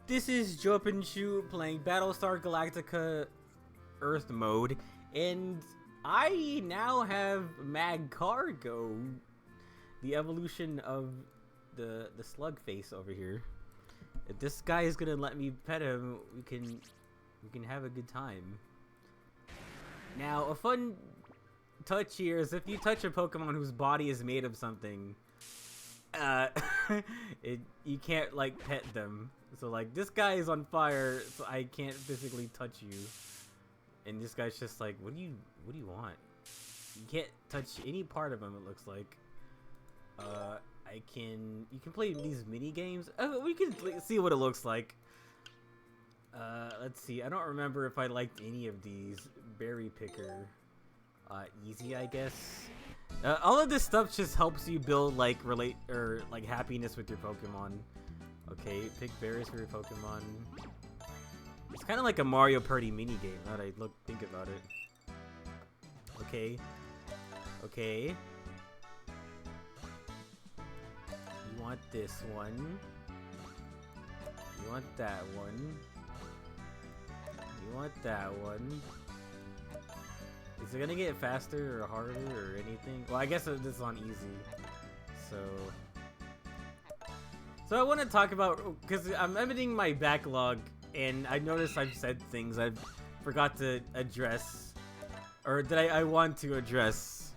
This is Jump and Shoot playing Battlestar Galactica Earth mode, and I now have Mag Cargo, the evolution of the slug face over here. If this guy is gonna let me pet him, we can have a good time. Now, a fun touch here is if you touch a Pokemon whose body is made of something, you can't like pet them. So like this guy is on fire, so I can't physically touch you. And this guy's just like, what do you want? You can't touch any part of him. It looks like. You can play these mini games. We can see what it looks like. Let's see. I don't remember if I liked any of these. Berry picker. Easy, I guess. All of this stuff just helps you build like happiness with your Pokemon. Okay, pick berries for your Pokemon. It's kind of like a Mario Party mini game. Now that I think about it. Okay. Okay. You want this one. You want that one. You want that one. Is it gonna get faster or harder or anything? Well, I guess this is on easy. So I want to talk about, because I'm editing my backlog, and I noticed I've said things I forgot to address, or that I want to address.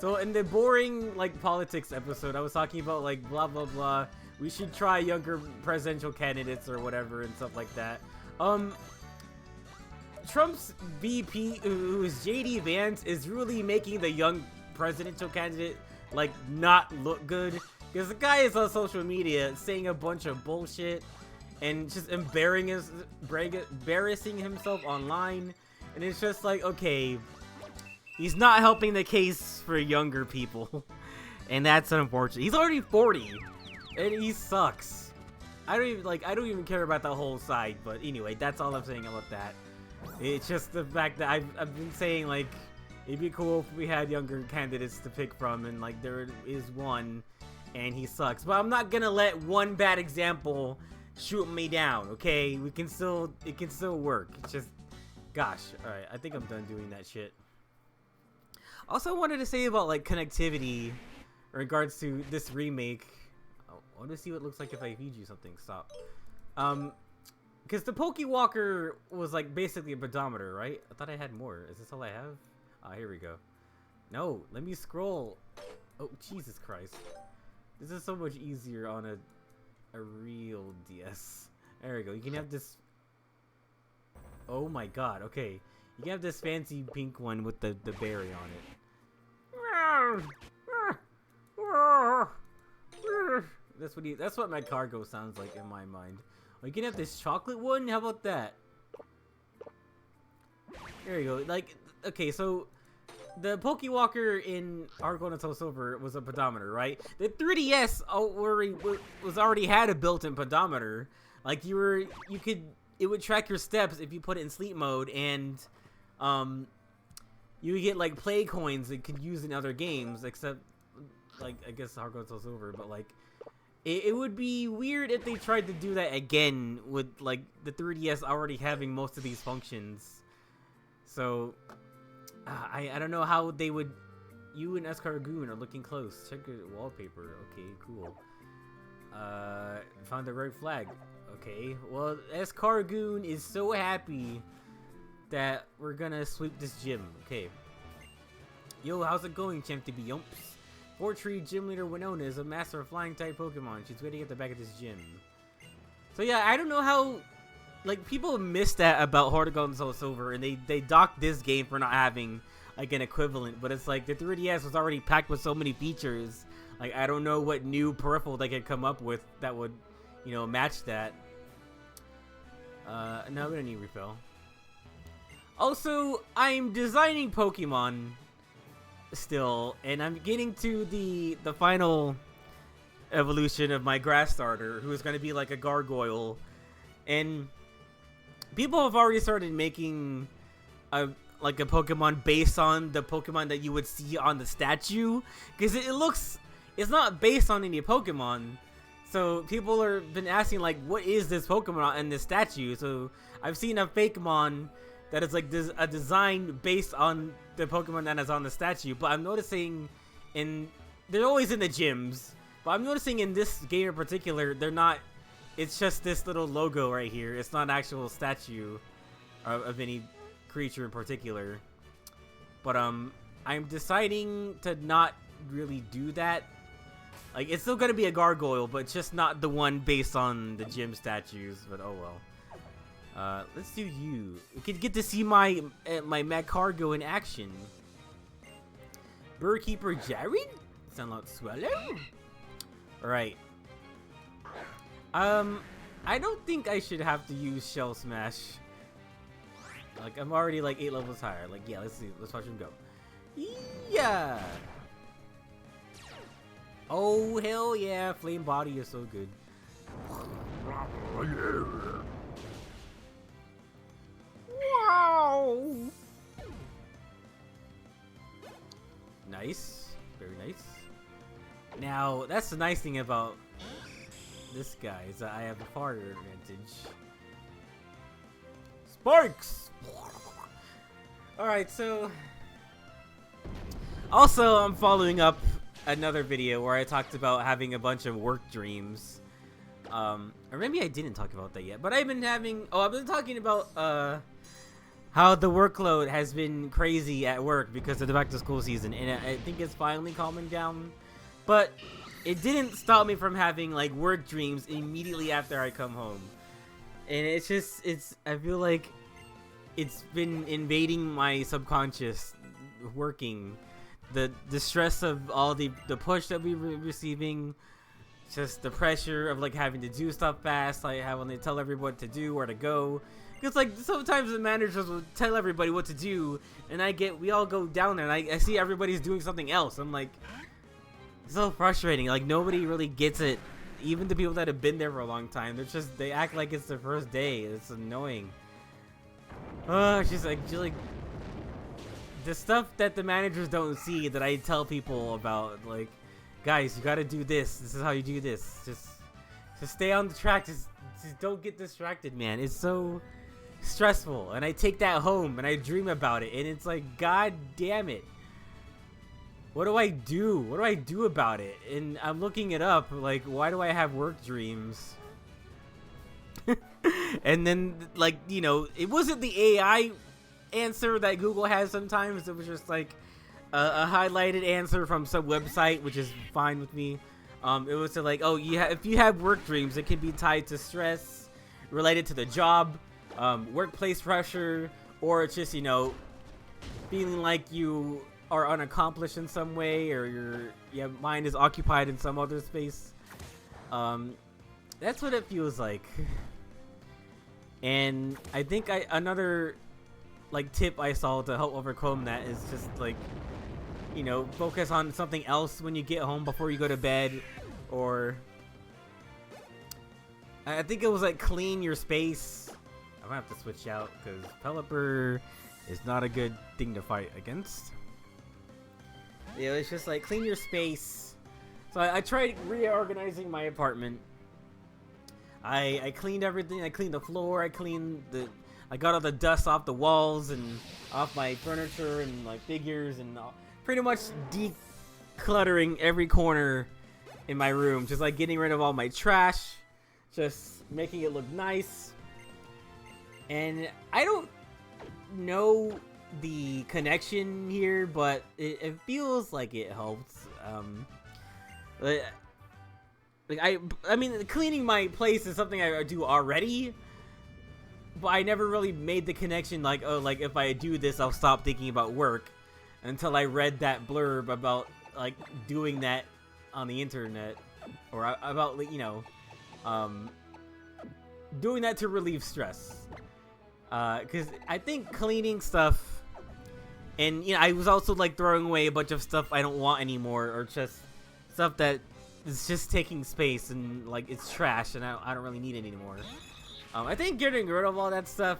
So in the boring like politics episode, I was talking about like blah blah blah. We should try younger presidential candidates or whatever and stuff like that. Trump's VP, who is JD Vance, is really making the young presidential candidate like not look good. Because the guy is on social media saying a bunch of bullshit and just embarrassing himself online. And it's just like, okay, he's not helping the case for younger people. And that's unfortunate. He's already 40 and he sucks. I don't even care about the whole side, but anyway, that's all I'm saying about that. It's just the fact that I've been saying like it'd be cool if we had younger candidates to pick from, and like there is one and he sucks. But I'm not gonna let one bad example shoot me down, okay? It can still work. It's just, gosh, alright, I think I'm done doing that shit. Also, I wanted to say about like connectivity in regards to this remake. I want to see what it looks like if I feed you something. Stop. Because the Pokewalker was like basically a pedometer, right? I thought I had more. Is this all I have? Ah, here we go. No, let me scroll. Oh, Jesus Christ. This is so much easier on a real DS. There we go. You can have this. Oh my god, okay. You can have this fancy pink one with the berry on it. That's what my cargo sounds like in my mind. Oh, you can have this chocolate one? How about that? There you go. Like, okay, so the Pokewalker in Argon and Soul Silver was a pedometer, right? The 3DS was already had a built-in pedometer. Like it would track your steps if you put it in sleep mode, and you would get like play coins that you could use in other games, except like I guess Argon and Soul Silver, but like it would be weird if they tried to do that again with like the 3DS already having most of these functions. So I don't know how they would. You and Escargoon are looking close. Check your wallpaper. Okay, cool. Found the right flag. Okay, well, Escargoon is so happy that we're gonna sweep this gym. Okay. Yo, how's it going, Champ to be Yumps? Fortree Gym Leader Winona is a master of flying type Pokemon. She's waiting at the back of this gym. So yeah, I don't know how. Like, people miss that about Heart of Gold and Soul Silver, and they docked this game for not having, like, an equivalent. But it's like, the 3DS was already packed with so many features. Like, I don't know what new peripheral they could come up with that would, you know, match that. No, we don't need refill. Also, I'm designing Pokemon still, and I'm getting to the final evolution of my grass starter, who is going to be like a gargoyle. And people have already started making a Pokemon based on the Pokemon that you would see on the statue, because it's not based on any Pokemon. So people are been asking like, what is this Pokemon and this statue? So I've seen a Fakemon that is like a design based on the Pokemon that is on the statue. But I'm noticing they're always in the gyms. But I'm noticing in this game in particular, they're not. It's just this little logo right here. It's not an actual statue of any creature in particular. But I'm deciding to not really do that. Like, it's still gonna be a gargoyle, but just not the one based on the gym statues. But oh well. Let's do you. We could get to see my Magcargo in action. Birdkeeper Jared? Sunlight Swallow? Alright. I don't think I should have to use Shell Smash. Like, I'm already like 8 levels higher. Like, yeah, let's see. Let's watch him go. Yeah! Oh, hell yeah. Flame Body is so good. Wow! Nice. Very nice. Now, that's the nice thing about this guy, is that I have a fire advantage. Sparks! Alright, so... Also, I'm following up another video where I talked about having a bunch of work dreams. Or maybe I didn't talk about that yet, but I've been talking about how the workload has been crazy at work because of the back to school season, and I think it's finally calming down. But it didn't stop me from having like work dreams immediately after I come home. And I feel like it's been invading my subconscious, working. The stress of all the push that we're receiving, just the pressure of like having to do stuff fast, like having to tell everyone what to do, where to go. Because like sometimes the managers will tell everybody what to do, and we all go down there, and I see everybody's doing something else. I'm like, it's so frustrating. Like nobody really gets it. Even the people that have been there for a long time, they act like it's their first day. It's annoying. She's like the stuff that the managers don't see that I tell people about, like, guys, you gotta do this. This is how you do this. Just stay on the track. Just don't get distracted, man. It's so stressful, and I take that home and I dream about it, and it's like, god damn it. What do I do? What do I do about it? And I'm looking it up, like, why do I have work dreams? And then, like, you know, it wasn't the AI answer that Google has sometimes. It was just like a highlighted answer from some website, which is fine with me. It was to like, oh, if you have work dreams, it can be tied to stress related to the job, workplace pressure, or it's just, you know, feeling like you are unaccomplished in some way, or your mind is occupied in some other space. That's what it feels like. And I think another like tip I saw to help overcome that is just like, you know, focus on something else when you get home before you go to bed, or I think it was like clean your space. I'm gonna have to switch out because Pelipper is not a good thing to fight against. Yeah, it's just like clean your space. So I tried reorganizing my apartment. I cleaned everything. I cleaned the floor. I got all the dust off the walls and off my furniture and like figures, and pretty much decluttering every corner in my room. Just like getting rid of all my trash, just making it look nice. And I don't know the connection here, but it feels like it helps. I mean, cleaning my place is something I do already, but I never really made the connection, like, oh, like, if I do this, I'll stop thinking about work, until I read that blurb about, like, doing that on the internet, or about, you know, doing that to relieve stress. Because I think cleaning stuff, and, you know, I was also, like, throwing away a bunch of stuff I don't want anymore, or just stuff that is just taking space, and, like, it's trash, and I don't really need it anymore. I think getting rid of all that stuff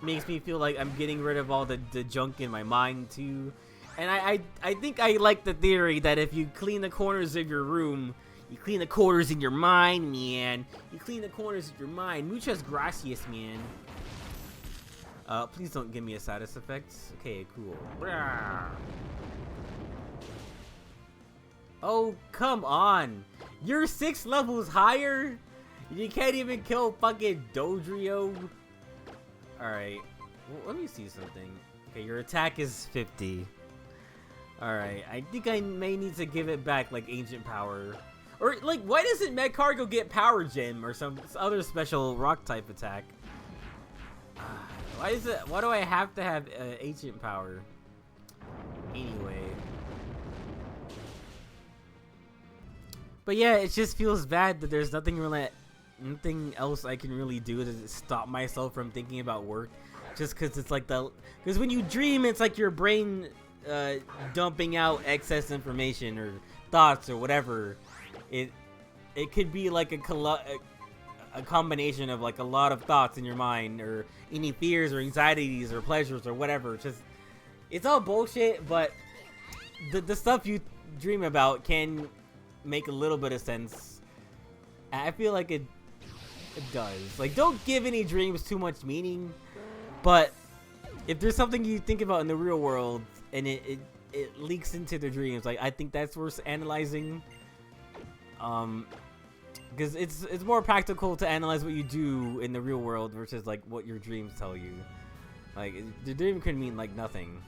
makes me feel like I'm getting rid of all the junk in my mind, too. And I think I like the theory that if you clean the corners of your room, You clean the corners in your mind, man. You clean the corners of your mind. Muchas gracias, man. Please don't give me a side effect. Okay, cool. Oh, come on. You're 6 levels higher? You can't even kill fucking Dodrio? Alright. Well, let me see something. Okay, your attack is 50. Alright, I think I may need to give it back, like, ancient power. Or, like, why doesn't Medcargo get power gem or some other special rock type attack? Why do I have to have ancient power? Anyway. But yeah, it just feels bad that there's nothing else I can really do to stop myself from thinking about work. Just because it's like because when you dream, it's like your brain dumping out excess information or thoughts or whatever. It could be like a combination of like a lot of thoughts in your mind, or any fears or anxieties or pleasures or whatever. It's all bullshit, but the stuff you dream about can make a little bit of sense. I feel like it does. Like, don't give any dreams too much meaning, but if there's something you think about in the real world and it leaks into the dreams, like, I think that's worth analyzing. Because it's more practical to analyze what you do in the real world versus like what your dreams tell you. Like, the dream could mean like nothing.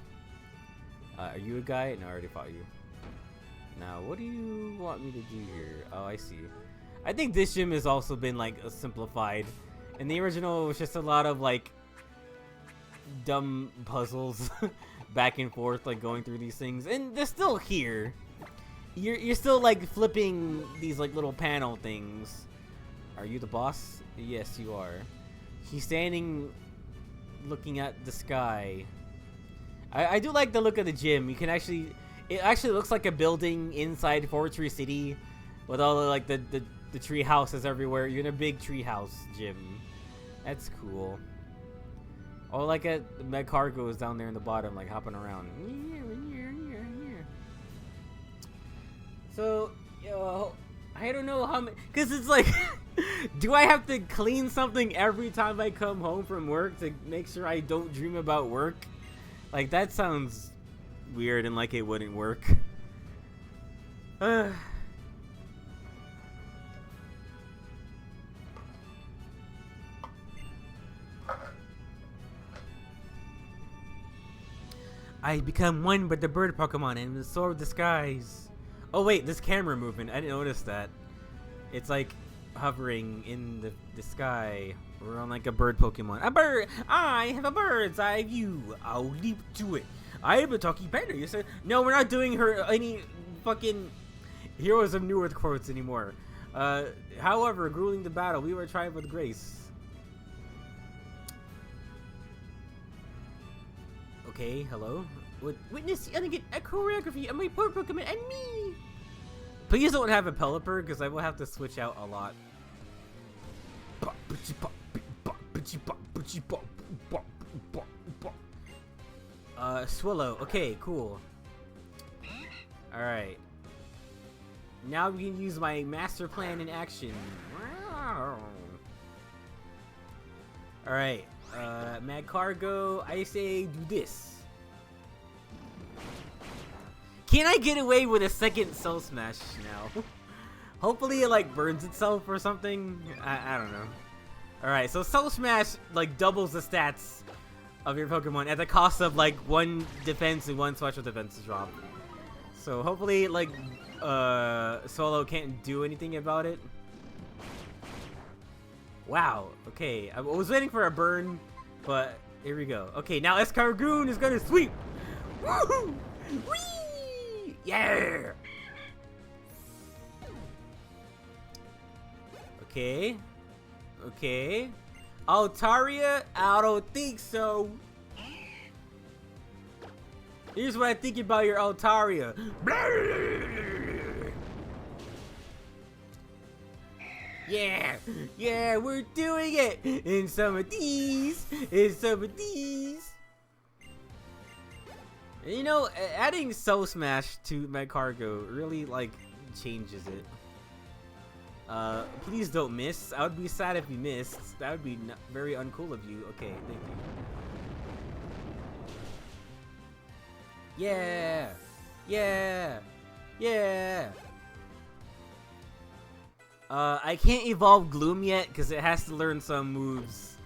Are you a guy? No, I already fought you. Now, what do you want me to do here? Oh, I see. I think this gym has also been like simplified. In the original, it was just a lot of like dumb puzzles back and forth, like going through these things, and they're still here. You're still like flipping these like little panel things. Are you the boss? Yes, you are. She's standing looking at the sky. I do like the look of the gym. It actually looks like a building inside Fortree City with all the like the tree houses everywhere. You're in a big tree house gym. That's cool. Oh, like Medcargo is down there in the bottom, like hopping around. So, I don't know how many, because it's like, do I have to clean something every time I come home from work to make sure I don't dream about work? Like, that sounds weird and like it wouldn't work. I become one with the bird Pokemon and soar the skies. Oh wait, this camera movement, I didn't notice that. It's like hovering in the sky. We're on like a bird Pokemon. A bird! I have a bird's eye view. I'll leap to it. I am a talking panda. You said, no, we're not doing any fucking Heroes of New Earth quotes anymore. However, grueling the battle, we were trying with grace. Okay, hello? Witness a choreography of my poor Pokemon and me! Please don't have a Pelipper, because I will have to switch out a lot. Swallow. Okay, cool. Alright. Now we can use my master plan in action. Alright. Medcargo, I say do this. Can I get away with a second Soul Smash now? Hopefully it like burns itself or something. I don't know. Alright, so Soul Smash like doubles the stats of your Pokemon at the cost of like 1 defense and 1 special defense drop. So hopefully like Solo can't do anything about it. Wow, okay. I was waiting for a burn, but here we go. Okay, now Escargoon is gonna sweep! Woohoo! Whee! Yeah! Okay. Okay. Altaria? I don't think so. Here's what I think about your Altaria. Yeah! Yeah, we're doing it! In some of these! In some of these! You know, adding Soul Smash to Medcargo really, like, changes it. Please don't miss. I would be sad if you missed. That would be very uncool of you. Okay, thank you. Yeah! Yeah! Yeah! I can't evolve Gloom yet because it has to learn some moves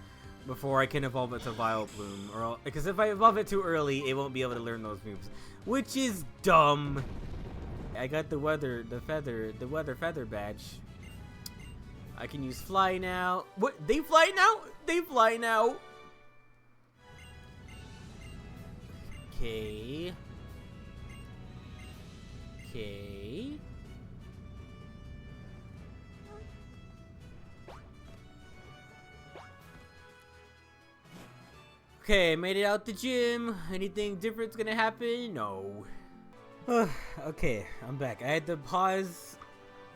before I can evolve it to Vileplume. Or because if I evolve it too early, it won't be able to learn those moves, which is dumb. I got the weather feather badge. I can use fly now. What? They fly now? They fly now. Okay. Okay. Okay, made it out the gym. Anything different's gonna happen? No. Okay, I'm back. I had to pause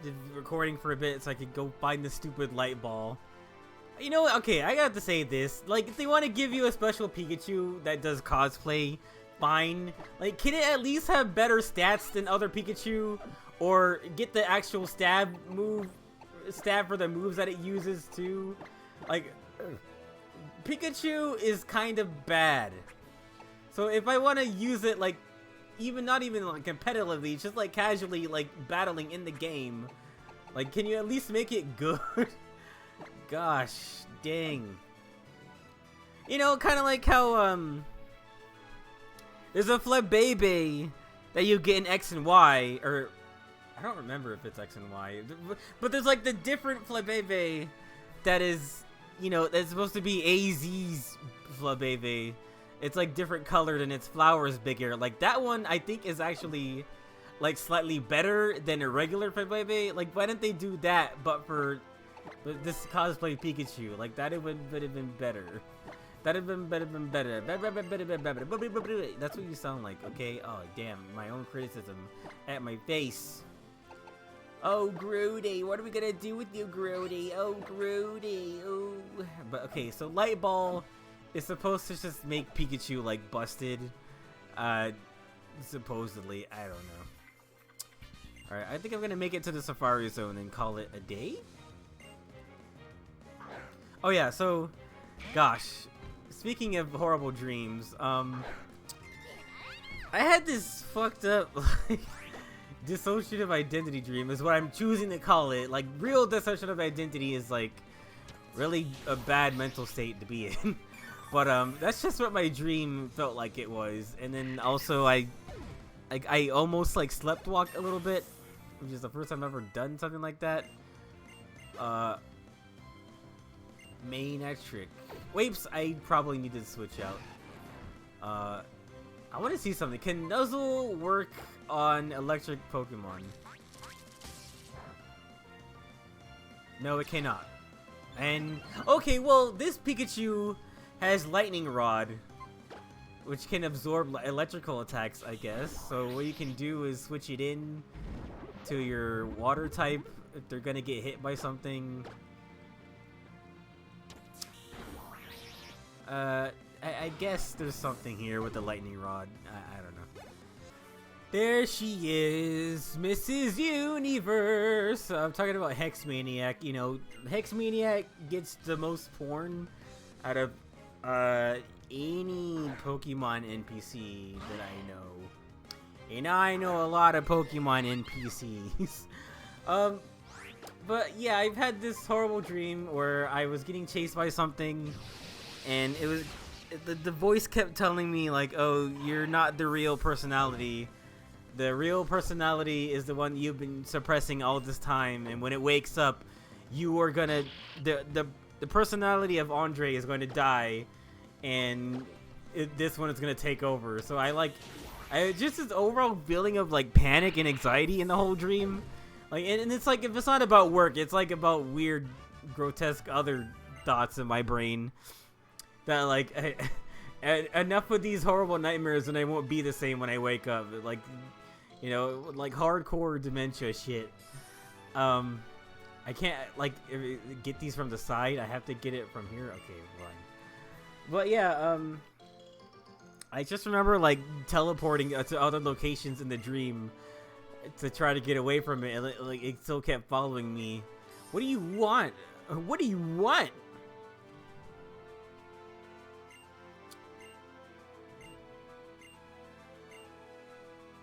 the recording for a bit so I could go find the stupid light ball. You know what? Okay, I got to say this. Like, if they want to give you a special Pikachu that does cosplay, fine. Like, can it at least have better stats than other Pikachu? Or get the actual stab for the moves that it uses too? Like, Pikachu is kind of bad. So if I want to use it, like, not even like competitively, just like casually, like battling in the game, like, can you at least make it good? Gosh, dang. You know, kind of like how there's a Flabébé that you get in X and Y, or I don't remember if it's X and Y, but there's like the different Flabébé that is, you know, that's supposed to be AZ's Flabébé. It's like different colored and its flower is bigger. Like that one, I think is actually like slightly better than a regular Flabébé. Like, why didn't they do that? But this cosplay Pikachu, like that would have been better. That'd have been better. That's what you sound like. Okay. Oh damn, my own criticism at my face. Oh, Groody, what are we gonna do with you, Groody? Oh, Groody, oh. But okay, so Light Ball is supposed to just make Pikachu, like, busted. Supposedly, I don't know. Alright, I think I'm gonna make it to the Safari Zone and call it a day? Oh yeah, so, gosh, speaking of horrible dreams, I had this fucked up, like, dissociative identity dream is what I'm choosing to call it. Like, real dissociative identity is like really a bad mental state to be in. But that's just what my dream felt like it was. And then also I almost like sleptwalked a little bit, which is the first time I've ever done something like that. Main trick. Wapes, I probably need to switch out. I want to see something. Can Nuzzle work on electric Pokemon? No, it cannot. And okay, well, this Pikachu has Lightning Rod, which can absorb electrical attacks, I guess. So what you can do is switch it in to your water type if they're gonna get hit by something. I guess there's something here with the Lightning Rod. I don't know. There she is, Mrs. Universe. I'm talking about Hex Maniac. You know, Hex Maniac gets the most porn out of any Pokemon NPC that I know. And I know a lot of Pokemon NPCs. But yeah, I've had this horrible dream where I was getting chased by something, and it was the voice kept telling me like, "Oh, you're not the real personality. The real personality is the one you've been suppressing all this time, and when it wakes up, you are gonna the personality of Andre is going to die, and this one is gonna take over." So I just this overall feeling of like panic and anxiety in the whole dream, like, and it's like if it's not about work, it's like about weird, grotesque other thoughts in my brain. That like enough with these horrible nightmares and I won't be the same when I wake up. Like, you know, like hardcore dementia shit. I can't like get these from the side. I have to get it from here. Okay, fine. But yeah, I just remember like teleporting to other locations in the dream to try to get away from it, and like it still kept following me. What do you want? What do you want?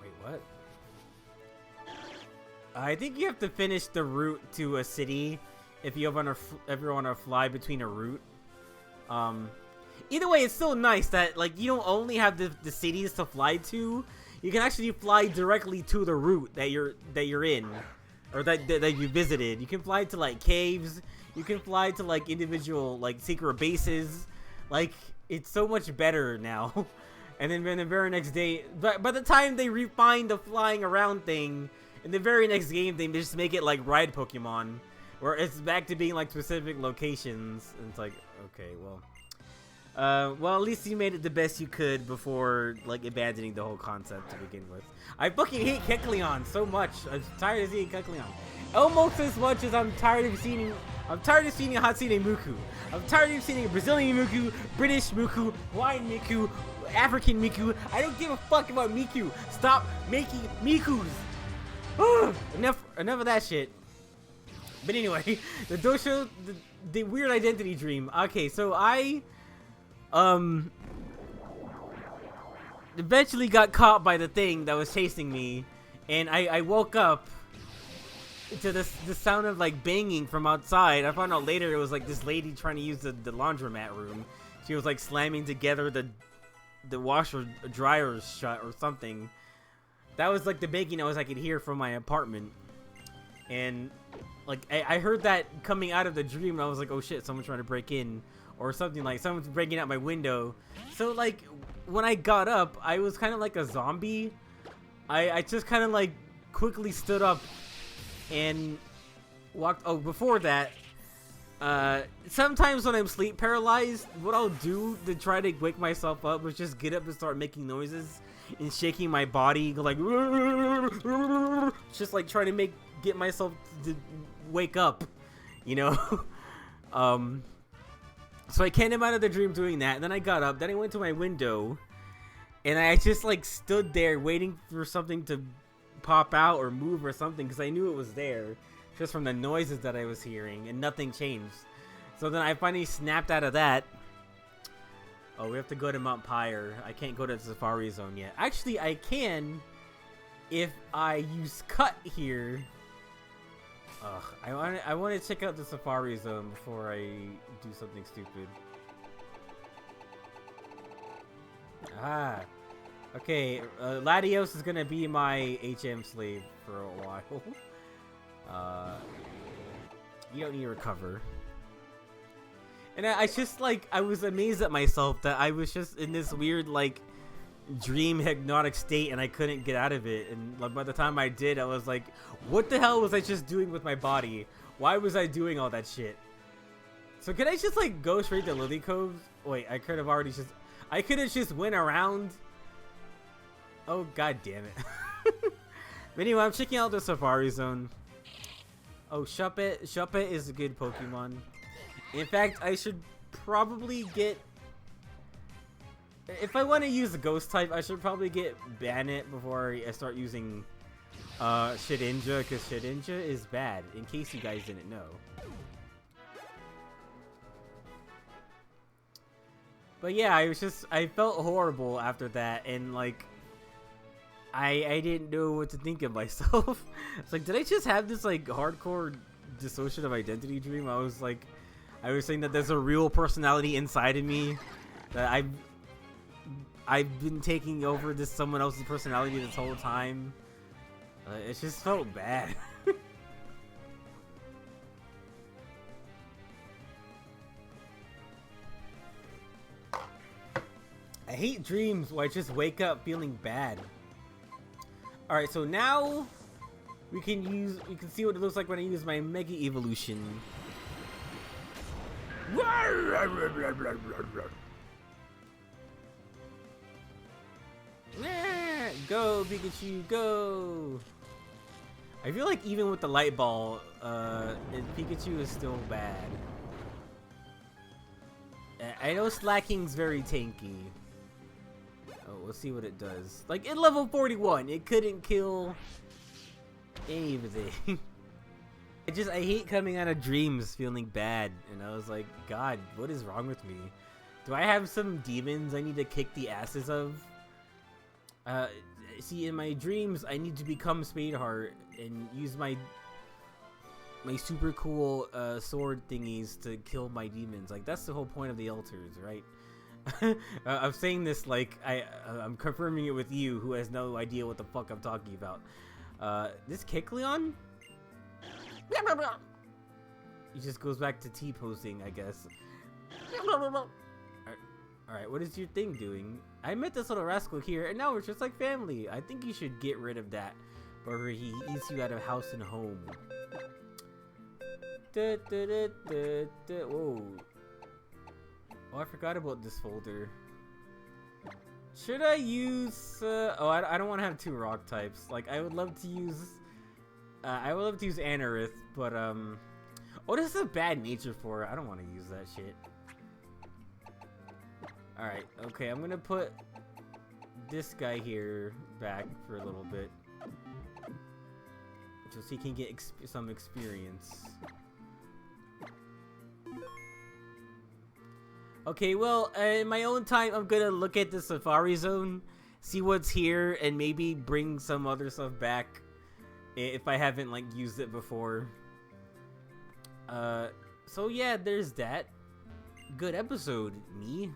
Wait, what? I think you have to finish the route to a city if you ever want to fly between a route. Either way, it's still nice that like you don't only have the cities to fly to. You can actually fly directly to the route that you're in, or that you visited. You can fly to like caves. You can fly to like individual like secret bases. Like it's so much better now. And then the very next day, by the time they refine the flying around thing, in the very next game they just make it like ride Pokemon, where it's back to being like specific locations. And it's like, okay, well. Well, at least you made it the best you could before, like, abandoning the whole concept to begin with. I fucking hate Kecleon so much. I'm tired of seeing Kecleon. Almost as much as I'm tired of seeing Hatsune Miku. I'm tired of seeing Brazilian Miku, British Miku, Hawaiian Miku, African Miku. I don't give a fuck about Miku. Stop making Mikus. Enough of that shit. But anyway, the Dosho, the weird identity dream. Okay, so I eventually got caught by the thing that was chasing me, and I woke up to the sound of like banging from outside. I found out later it was like this lady trying to use the laundromat room. She was like slamming together the washer dryer shut or something. That was like the banging noise I could hear from my apartment, and like I heard that coming out of the dream, and I was like, oh shit, someone's trying to break in. Or something, like someone's breaking out my window. So like when I got up, I was kind of like a zombie. I just kind of like quickly stood up and walked. Oh, before that, sometimes when I'm sleep paralyzed, what I'll do to try to wake myself up is just get up and start making noises and shaking my body, go like just like trying to get myself to wake up, you know. So I came out of the dream doing that, and then I got up, then I went to my window, and I just like stood there waiting for something to pop out or move or something, because I knew it was there, just from the noises that I was hearing, and nothing changed. So then I finally snapped out of that. Oh, we have to go to Mount Pyre. I can't go to the Safari Zone yet. Actually, I can if I use Cut here. Ugh, I want to check out the Safari Zone before I do something stupid. Ah, okay. Latios is gonna be my HM slave for a while. You don't need to recover. And I just like I was amazed at myself that I was just in this weird like dream hypnotic state and I couldn't get out of it, and like by the time I did, I was like, what the hell was I just doing with my body? Why was I doing all that shit? So could I just like go straight to Lily Cove? Wait, I could have just went around. Oh god damn it. But anyway, I'm checking out the Safari Zone. Oh, Shuppet is a good Pokemon. In fact, I should probably get, if I want to use the Ghost type, I should probably get Bannet before I start using Shedinja, because Shedinja is bad, in case you guys didn't know. But yeah, I felt horrible after that, and like, I didn't know what to think of myself. It's like, did I just have this like hardcore dissociative identity dream? I was saying that there's a real personality inside of me, that I've been taking over someone else's personality this whole time. It just felt bad. I hate dreams where I just wake up feeling bad. Alright, so now we can see what it looks like when I use my Mega Evolution. Go, Pikachu, go! I feel like even with the light ball, Pikachu is still bad. I know Slacking's very tanky. Oh, we'll see what it does. Like, in level 41, it couldn't kill anything. I hate coming out of dreams feeling bad, and I was like, God, what is wrong with me? Do I have some demons I need to kick the asses of? See, in my dreams, I need to become Spadeheart and use my super cool sword thingies to kill my demons. Like, that's the whole point of the altars, right? I'm saying this like I'm confirming it with you, who has no idea what the fuck I'm talking about. This Kecleon? He just goes back to T-posing, I guess. Alright, what is your thing doing? I met this little rascal here, and now we're just like family. I think you should get rid of that, or he eats you out of house and home. Whoa. Oh, I forgot about this folder. Should I use... I don't want to have two rock types. Like, I would love to use... Anorith, but, Oh, this is a bad nature for it. I don't want to use that shit. Alright, okay, I'm gonna put this guy here back for a little bit. Just so he can get some experience. Okay, well, in my own time, I'm gonna look at the Safari Zone, see what's here, and maybe bring some other stuff back if I haven't, like, used it before. So yeah, there's that. Good episode, me.